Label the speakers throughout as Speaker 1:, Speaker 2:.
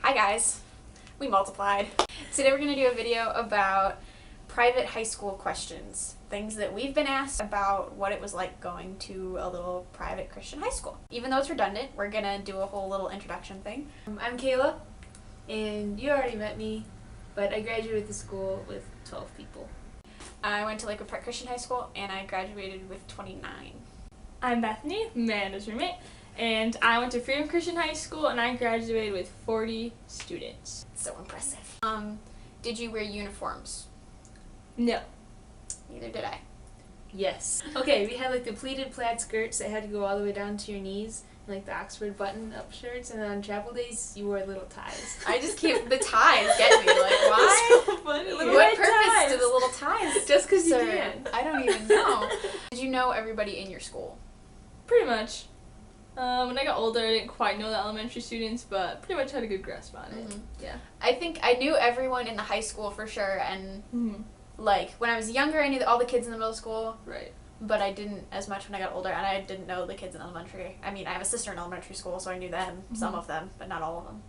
Speaker 1: Hi guys, we multiplied. Today we're going to do a video about private high school questions. Things that we've been asked about what it was like going to a little private Christian high school. Even though it's redundant, we're going to do a whole little introduction thing.
Speaker 2: I'm Kayla, and you already met me, but I graduated the school with 12 people.
Speaker 1: I went to Lakewood Park Christian High School and I graduated with 29.
Speaker 3: I'm Bethany, Amanda's roommate, and I went to Freedom Christian High School and I graduated with 40 students.
Speaker 1: So impressive. Did you wear uniforms?
Speaker 3: No.
Speaker 1: Neither did I.
Speaker 2: Yes. Okay, we had like the pleated plaid skirts that had to go all the way down to your knees, and like the Oxford button-up shirts, and then on chapel days you wore little ties.
Speaker 1: I just keep the ties get me, like why?
Speaker 3: So funny.
Speaker 1: What purpose do the little ties
Speaker 2: Just 'cause you
Speaker 1: serve?
Speaker 2: can.
Speaker 1: I don't even know. Did you know everybody in your school?
Speaker 3: Pretty much. When I got older, I didn't quite know the elementary students, but pretty much had a good grasp on it.
Speaker 1: Mhm.
Speaker 3: Yeah.
Speaker 1: I think I knew everyone in the high school for sure, and like when I was younger I knew all the kids in the middle school,
Speaker 3: Right.
Speaker 1: but I didn't as much when I got older, and I didn't know the kids in elementary. I mean, I have a sister in elementary school, so I knew them, some of them, but not all of them.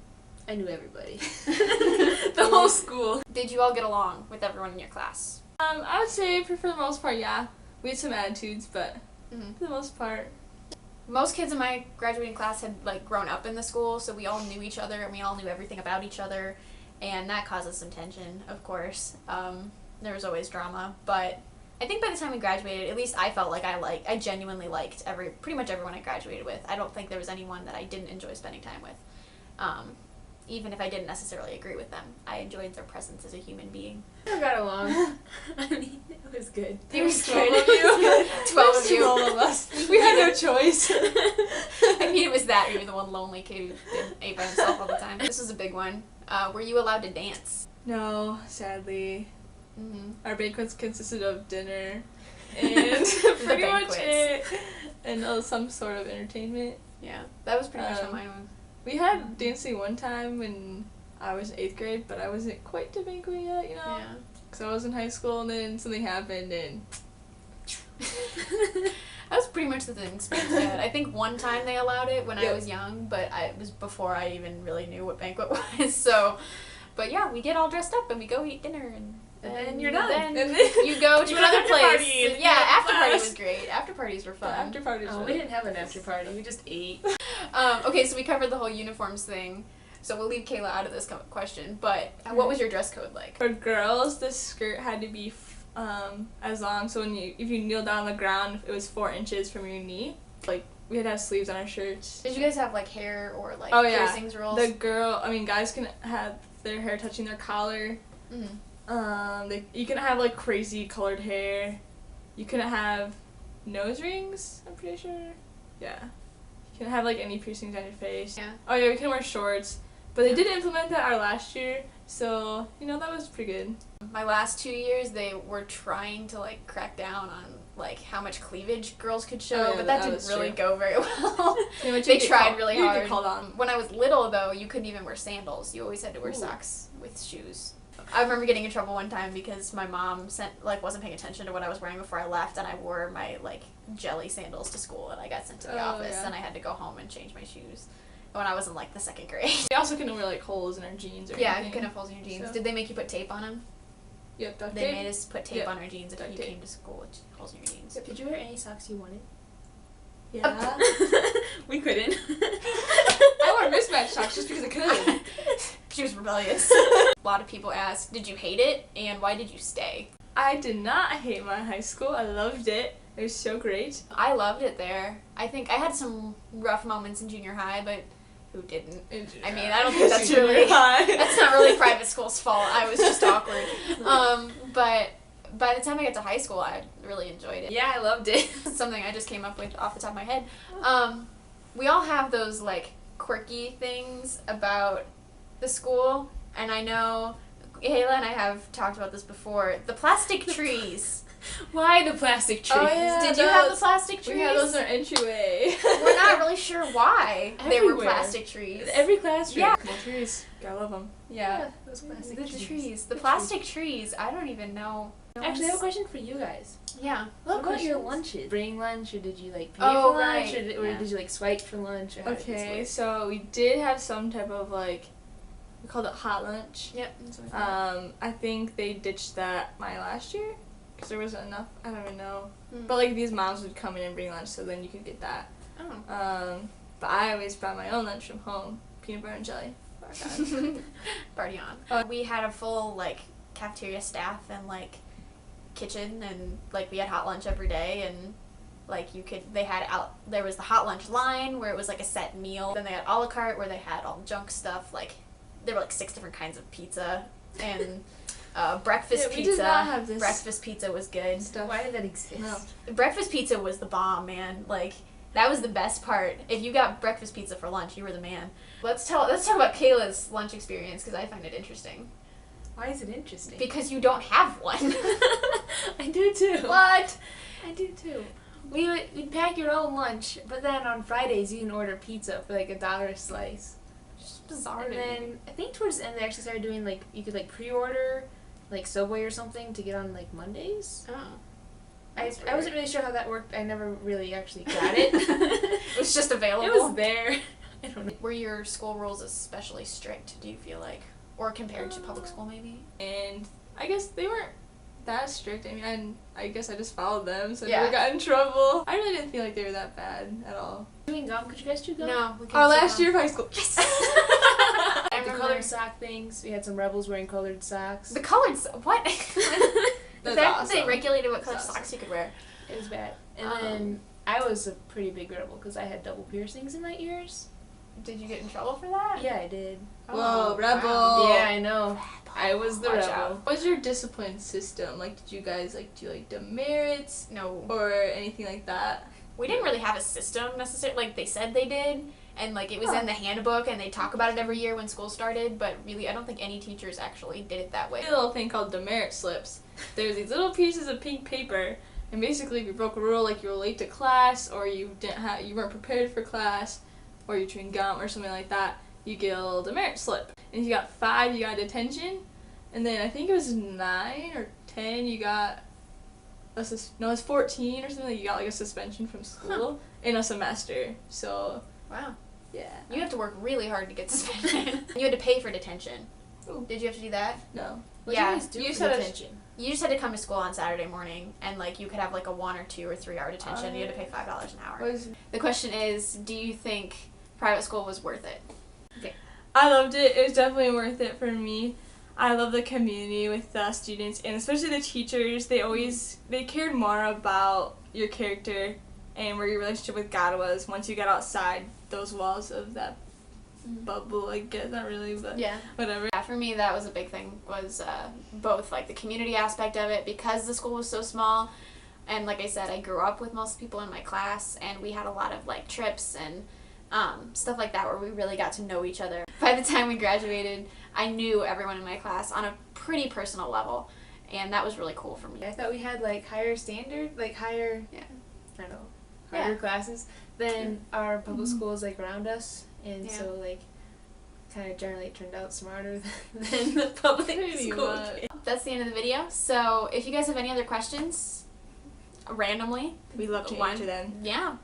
Speaker 2: I knew everybody. The whole school.
Speaker 1: Did you all get along with everyone in your class?
Speaker 3: I would say for the most part, yeah. We had some attitudes, but
Speaker 1: Mhm.
Speaker 3: for the most part.
Speaker 1: Most kids in my graduating class had like grown up in the school, so we all knew each other and we all knew everything about each other, and that causes some tension, of course. There was always drama, but I think by the time we graduated, at least I felt like I genuinely liked pretty much everyone I graduated with. I don't think there was anyone that I didn't enjoy spending time with. Even if I didn't necessarily agree with them, I enjoyed their presence as a human being.
Speaker 2: We got along. I mean, it was good.
Speaker 1: It was
Speaker 3: 12
Speaker 1: good.
Speaker 3: of you.
Speaker 1: 12 of you.
Speaker 3: 12 of us. We had no choice.
Speaker 1: I mean, it was that, you were the one lonely kid who ate by himself all the time. This was a big one. Were you allowed to dance?
Speaker 3: No, sadly.
Speaker 1: Mm-hmm.
Speaker 3: Our banquets consisted of dinner and pretty much
Speaker 1: banquets.
Speaker 3: it, and some sort of entertainment.
Speaker 1: Yeah, that was pretty much how mine was.
Speaker 3: We had dancing one time when I was in 8th grade, but I wasn't quite to banquet yet, you know?
Speaker 1: Yeah.
Speaker 3: Because I was in high school and then something happened and...
Speaker 1: That was pretty much the thing Spain had. I think one time they allowed it when I was young, but it was before I even really knew what banquet was, so... But yeah, we get all dressed up and we go eat dinner and
Speaker 2: then you're done.
Speaker 1: Then
Speaker 3: And then
Speaker 1: you go to
Speaker 3: you
Speaker 1: another
Speaker 3: after
Speaker 1: place.
Speaker 3: party and
Speaker 1: Yeah,
Speaker 3: have
Speaker 1: after party
Speaker 3: class.
Speaker 1: was great. After parties were fun.
Speaker 3: After parties.
Speaker 2: Oh, we didn't have an after party. We just ate.
Speaker 1: Okay, so we covered the whole uniforms thing, so we'll leave Kayla out of this question, but what was your dress code like?
Speaker 3: For girls, the skirt had to be as long, so if you kneel down on the ground, it was 4 inches from your knee. Like, we had to have sleeves on our shirts.
Speaker 1: Did you guys have, like, hair or, like,
Speaker 3: Oh, yeah.
Speaker 1: piercings rules?
Speaker 3: Guys can have their hair touching their collar.
Speaker 1: Mm-hmm.
Speaker 3: You couldn't have, like, crazy colored hair. You couldn't have nose rings, I'm pretty sure. Yeah. You couldn't have, like, any piercings on your face.
Speaker 1: Yeah.
Speaker 3: Oh, yeah, we couldn't wear shorts. But they did implement that our last year, so, you know, that was pretty good.
Speaker 1: My last 2 years, they were trying to, like, crack down on, like, how much cleavage girls could show,
Speaker 3: Oh, yeah,
Speaker 1: but that
Speaker 3: that
Speaker 1: didn't
Speaker 3: was
Speaker 1: really
Speaker 3: true.
Speaker 1: go very well.
Speaker 3: Pretty much
Speaker 1: They
Speaker 3: you get
Speaker 1: tried
Speaker 3: called-
Speaker 1: really
Speaker 3: you
Speaker 1: hard.
Speaker 3: get called on.
Speaker 1: When I was little, though, you couldn't even wear sandals. You always had to wear socks with shoes. I remember getting in trouble one time because my mom wasn't paying attention to what I was wearing before I left, and I wore my, like, jelly sandals to school, and I got sent to the office,
Speaker 3: yeah.
Speaker 1: and I had to go home and change my shoes when I was in, like, the 2nd grade.
Speaker 3: We also couldn't wear, like, holes in our jeans or
Speaker 1: Yeah,
Speaker 3: anything.
Speaker 1: you couldn't have holes in your jeans.
Speaker 3: So-
Speaker 1: Did they make you put tape on them?
Speaker 3: Yep, duct
Speaker 1: They
Speaker 3: tape.
Speaker 1: made us put tape
Speaker 3: Yep.
Speaker 1: on our jeans if
Speaker 3: Duct
Speaker 1: you
Speaker 3: tape.
Speaker 1: came to school with holes in your jeans.
Speaker 2: Did you wear any socks you wanted?
Speaker 3: Yeah.
Speaker 2: We couldn't.
Speaker 3: I wore mismatched socks just because I could.
Speaker 1: She was rebellious. A lot of people ask, did you hate it, and why did you stay?
Speaker 3: I did not hate my high school. I loved it. It was so great.
Speaker 1: I loved it there. I think I had some rough moments in junior high, but who didn't? I mean, I don't think that's really... That's not really private school's fault. I was just awkward. But by the time I got to high school, I really enjoyed it.
Speaker 2: Yeah, I loved it.
Speaker 1: Something I just came up with off the top of my head. We all have those, like, quirky things about the school, and I know Kayla and I have talked about this before. The plastic trees.
Speaker 2: Why the plastic trees?
Speaker 3: Oh, yeah.
Speaker 1: Did you have the plastic trees?
Speaker 3: We had those in our entryway.
Speaker 1: We're not really sure why they were
Speaker 3: Everywhere.
Speaker 1: plastic trees.
Speaker 3: Every classroom.
Speaker 1: Yeah.
Speaker 3: More trees. Gotta love them.
Speaker 1: Yeah.
Speaker 2: those
Speaker 1: The
Speaker 2: plastic
Speaker 1: trees. The plastic trees. I don't even know.
Speaker 2: Actually, I have a question for you guys.
Speaker 1: Yeah.
Speaker 2: What about your lunches? Bring lunch, or did you like pay
Speaker 1: Oh,
Speaker 2: for lunch,
Speaker 1: right.
Speaker 2: or
Speaker 1: Yeah.
Speaker 2: did you like swipe for lunch? Or how did this
Speaker 3: Okay,
Speaker 2: work?
Speaker 3: so we did have some type of like we called it hot lunch.
Speaker 1: Yep. That's what I
Speaker 3: I think they ditched that my last year because there wasn't enough. I don't even know.
Speaker 1: Mm.
Speaker 3: But like these moms would come in and bring lunch, so then you could get that.
Speaker 1: Oh.
Speaker 3: But I always brought my own lunch from home, peanut butter and jelly.
Speaker 1: Party on. We had a full like cafeteria staff and like kitchen, and like we had hot lunch every day, and like there was the hot lunch line where it was like a set meal. Then they had a la carte where they had all the junk stuff. Like there were like 6 different kinds of pizza and breakfast
Speaker 3: Yeah, we
Speaker 1: pizza.
Speaker 3: did not have this
Speaker 1: breakfast pizza was good.
Speaker 3: stuff.
Speaker 2: Why did that exist?
Speaker 3: No.
Speaker 1: Breakfast pizza was the bomb, man. Like that was the best part. If you got breakfast pizza for lunch, you were the man. Let's talk about Kayla's lunch experience because I find it interesting.
Speaker 2: Why is it interesting?
Speaker 1: Because you don't have one.
Speaker 2: I do too.
Speaker 1: What?
Speaker 2: I do too. We'd pack your own lunch, but then on Fridays you can order pizza for like $1 a slice.
Speaker 1: Just bizarre.
Speaker 2: And
Speaker 1: to me.
Speaker 2: then I think towards the end they actually started doing like you could like pre-order like Subway or something to get on like Mondays.
Speaker 1: Oh.
Speaker 2: I
Speaker 1: That's
Speaker 2: wasn't
Speaker 1: weird.
Speaker 2: really sure how that worked. I never really actually got it.
Speaker 1: It was just available.
Speaker 2: It was there. I don't know.
Speaker 1: Were your school rules especially strict, do you feel like? Or compared to public school, maybe?
Speaker 3: And I guess they weren't that strict. I mean, I guess I just followed them, so I
Speaker 1: Yeah.
Speaker 3: never got in trouble. I really didn't feel like they were that bad at all.
Speaker 2: Chewing gum? Could you guys chew gum?
Speaker 1: No. We
Speaker 3: Our last year of high school.
Speaker 1: Yes!
Speaker 2: I
Speaker 1: I
Speaker 2: had the
Speaker 1: remember
Speaker 2: colored sock things. We had some rebels wearing colored socks.
Speaker 1: the colored what?
Speaker 3: That's
Speaker 1: They
Speaker 3: awesome.
Speaker 1: regulated what color
Speaker 3: That's
Speaker 1: socks you could wear.
Speaker 2: It was bad. And then I was a pretty big rebel because I had double piercings in my ears.
Speaker 1: Did you get in trouble for that?
Speaker 2: Yeah, I did.
Speaker 3: Whoa, rebel.
Speaker 1: wow.
Speaker 2: Yeah, I know. I was the
Speaker 1: Watch
Speaker 2: rebel.
Speaker 1: out.
Speaker 3: What was your discipline system? Like, did you guys do demerits
Speaker 1: No.
Speaker 3: or anything like that?
Speaker 1: We didn't really have a system necessarily. Like, they said they did, and, like, it was
Speaker 3: Huh.
Speaker 1: in the handbook, and they talk about it every year when school started, but really, I don't think any teachers actually did it that way.
Speaker 3: A little thing called demerit slips. There's these little pieces of pink paper, and basically, if you broke a rule, like you were late to class, or you weren't prepared for class, or you chewing gum or something like that, you get a little demerit slip. And if you got 5, you got detention, and then I think it was 9 or 10, you got no, it's 14 or something. You got like a suspension from school in a semester. So
Speaker 1: Wow.
Speaker 3: yeah.
Speaker 1: You have to work really hard to get suspended. You had to pay for detention.
Speaker 3: Ooh.
Speaker 1: Did you have to do that?
Speaker 3: No.
Speaker 2: What
Speaker 1: Yeah,
Speaker 2: do you guys do
Speaker 3: you
Speaker 2: for
Speaker 3: said it-
Speaker 2: detention?
Speaker 1: You just had to come to school on Saturday morning, and, like, you could have, like, a 1 or 2 or 3 hour detention. You had to pay $5 an hour.
Speaker 3: What was
Speaker 1: The question is, do you think private school was worth it?
Speaker 3: I loved it. It was definitely worth it for me. I love the community with the students and especially the teachers. They cared more about your character and where your relationship with God was once you got outside those walls of that bubble, I guess. Not really, but
Speaker 1: Yeah.
Speaker 3: whatever.
Speaker 1: Yeah, for me, that was a big thing, was both, like, the community aspect of it, because the school was so small, and, like I said, I grew up with most people in my class, and we had a lot of, like, trips and stuff like that where we really got to know each other. By the time we graduated, I knew everyone in my class on a pretty personal level, and that was really cool for me.
Speaker 2: I thought we had like higher standard, like higher,
Speaker 1: Yeah.
Speaker 2: I don't know, harder
Speaker 1: Yeah.
Speaker 2: classes than our public schools like around us, and
Speaker 1: Yeah.
Speaker 2: so like kind of generally turned out smarter than the public
Speaker 3: Pretty
Speaker 2: school.
Speaker 3: much.
Speaker 2: did.
Speaker 1: That's the end of the video. So if you guys have any other questions, randomly,
Speaker 3: We love to
Speaker 1: One.
Speaker 3: answer them.
Speaker 1: yeah.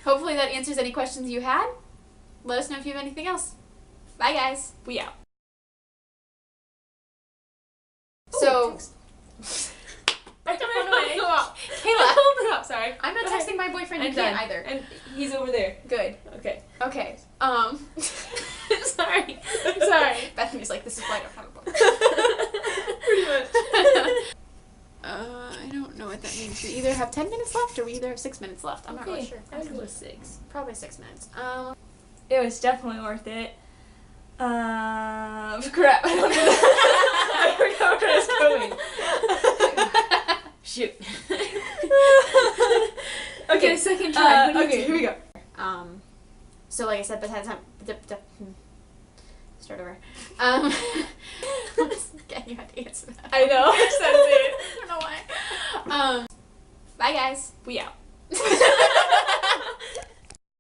Speaker 1: Hopefully that answers any questions you had. Let us know if you have anything else. Bye, guys.
Speaker 3: We out.
Speaker 1: So,
Speaker 2: Back the phone away.
Speaker 1: Kayla,
Speaker 2: Hold it up, sorry.
Speaker 1: I'm not
Speaker 2: Go ahead.
Speaker 1: texting my boyfriend. You
Speaker 2: I'm
Speaker 1: can't
Speaker 2: done.
Speaker 1: either.
Speaker 2: And he's over there.
Speaker 1: Good.
Speaker 2: Okay.
Speaker 1: Okay.
Speaker 2: Sorry.
Speaker 1: Sorry. Bethany's like, this is why I don't have a book.
Speaker 3: Pretty much.
Speaker 1: I don't know what that means. We either have 10 minutes left or we either have 6 minutes left. I'm not really sure.
Speaker 2: I would go with 6.
Speaker 1: Probably 6 minutes.
Speaker 3: It was definitely worth it. Crap. I don't know. I forgot where I was going.
Speaker 2: Shoot.
Speaker 3: Okay,
Speaker 2: second try. What do you
Speaker 3: okay,
Speaker 2: do?
Speaker 3: here we go.
Speaker 1: So like I said, Beth had time. Start over. Again, you have to answer that.
Speaker 3: I know. I said it.
Speaker 1: I don't know why. Bye, guys.
Speaker 3: We out.